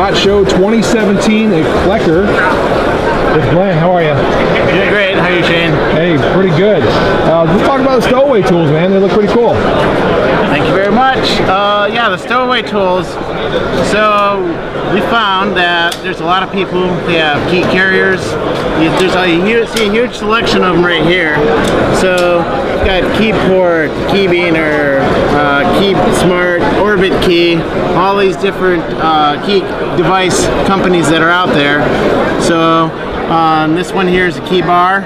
SHOT Show 2017 at Klecker. It's Glenn. How are you? Doing great. How are you, Shane? Hey, pretty good. Let's talk about the stowaway tools, man. They look pretty cool. Thank you very much. Yeah, the stowaway tools. So we found that there's a lot of people who have key carriers. You see a huge selection of them right here. So we've got Keyport, Keybiner, Key Smart, Orbit Key, all these different key device companies that are out there. So this one here is a key bar.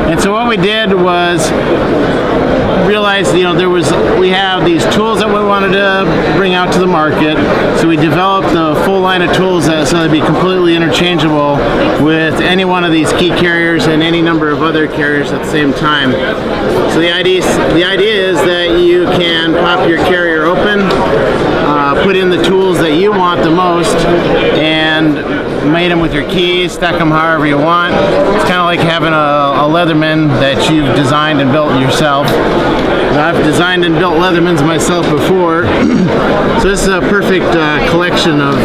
And so what we did was realized, we have these tools that we wanted to bring out to the market. So we developed a full line of tools so they'd be completely interchangeable with any one of these key carriers and any number of other carriers at the same time. So the idea is that you can pop your carrier open, put in the tools that you want the most, and mate them with your keys, stack them however you want. It's kind of like having a Leatherman that you've designed and built yourself. I've designed and built Leathermans myself before, so this is a perfect collection of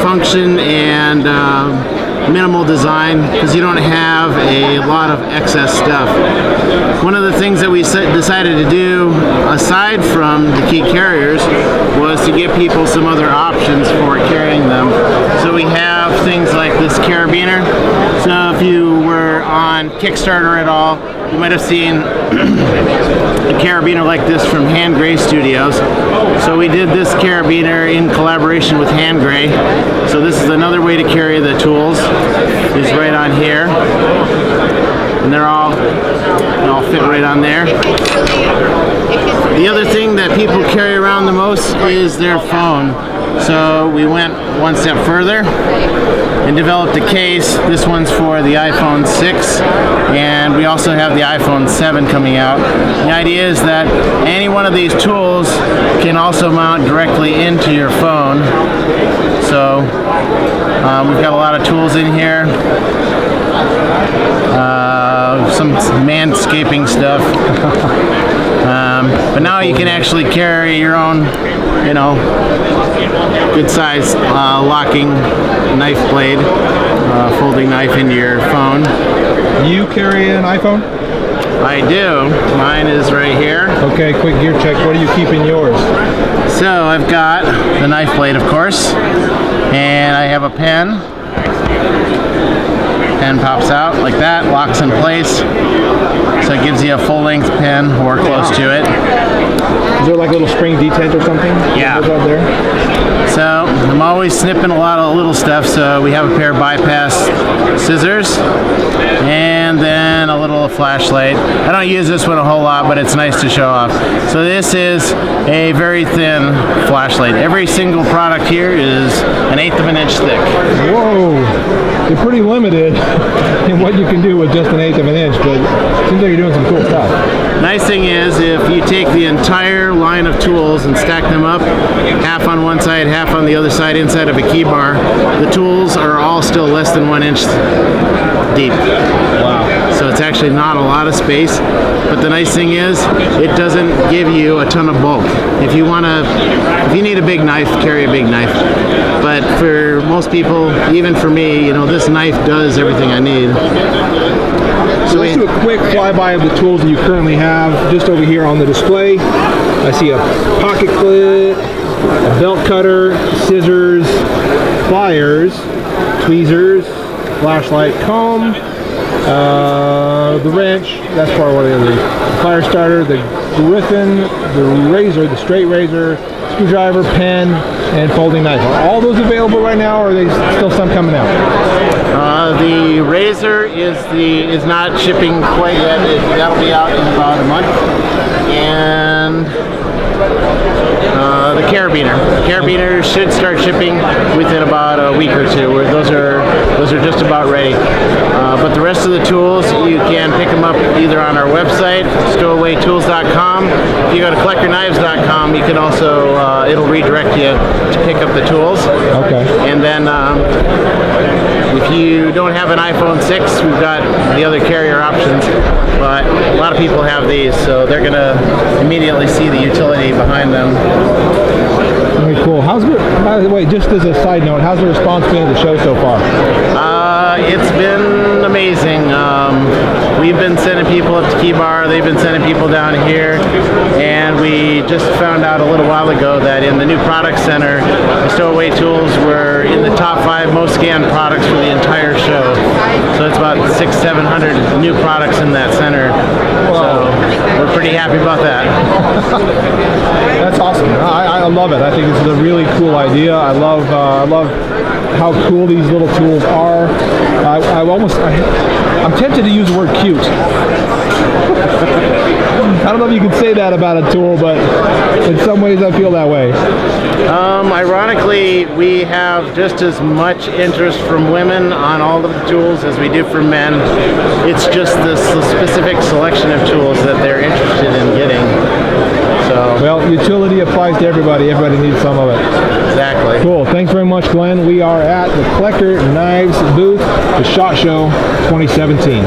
function and minimal design, because you don't have a lot of excess stuff. One of the things that we decided to do, aside from the key carriers, was to give people some other options for carrying them. So we have things like this carabiner. So if you were on Kickstarter at all, you might have seen a carabiner like this from Hand Gray Studios. So we did this carabiner in collaboration with Hand Gray. So this is another way to carry the tools. It's right on here, and they all fit right on there. The other thing that people carry around the most is their phone. So we went one step further and developed a case. This one's for the iPhone 6, and we also have the iPhone 7 coming out. The idea is that any one of these tools can also mount directly into your phone. So we've got a lot of tools in here. Some manscaping stuff. But now you can actually carry your own, good size locking knife blade, folding knife into your phone. You carry an iPhone? I do. Mine is right here. Okay, quick gear check. What do you keep in yours? So I've got the knife blade, of course, and I have a pen. Pen pops out like that, locks in place. So it gives you a full-length pen or close to it. Is there like a little spring detent or something? Yeah. Out there? So I'm always snipping a lot of little stuff, so we have a pair of bypass scissors and then a little flashlight. I don't use this one a whole lot, but it's nice to show off. So this is a very thin flashlight. Every single product here is 1/8 of an inch thick. Whoa! You're pretty limited in what you can do with just 1/8 of an inch, but it seems like you're doing some cool stuff. Nice thing is, if you take the entire line of tools and stack them up, half on one side, half on the other side, inside of a key bar, the tools are all still less than 1 inch deep. Wow. So it's actually not a lot of space, but the nice thing is, it doesn't give you a ton of bulk. If you need a big knife, carry a big knife. But for most people, even for me, this knife does everything I need. So let's do a quick flyby of the tools that you currently have just over here on the display. I see a pocket clip, a belt cutter, scissors, pliers, tweezers, flashlight, comb, the wrench, that's part of what it is, the fire starter, the griffin, the razor, the straight razor, screwdriver, pen, and folding knife. Are all those available right now, or are there still some coming out? The razor is not shipping quite yet. That'll be out in about a month. And the carabiner. The carabiner should start shipping within about a week or two. Where those are just about ready. But the rest of the tools, you can pick them up either on our website, stowawaytools.com. If you go to kleckerknives.com, you can also it'll redirect you to pick up the tools. Okay. And then if you don't have an iPhone 6, we've got the other carrier options. But a lot of people have these, so they're gonna immediately see the utility behind them. Very cool. How's the, by the way, just as a side note, how's the response been to the show so far? It's been amazing. We've been sending people up to Key Bar, they've been sending people down here, and we just found out a little while ago that in the new product center, the Stowaway tools were in the top 5 most scanned products for the entire show. So it's about 600-700 new products in that center. So we're pretty happy about that. That's awesome. I love it. I think this is a really cool idea. I love how cool these little tools are. I'm tempted to use the word cute. I don't know if you can say that about a tool, but in some ways I feel that way. Ironically, we have just as much interest from women on all of the tools as we do from men. It's just this specific selection of tools that they're interested in getting. So, well, utility applies to everybody. Everybody needs some of it. Exactly. Cool. Thanks very much, Glenn. We are at the Klecker Knives booth, the SHOT Show 2017.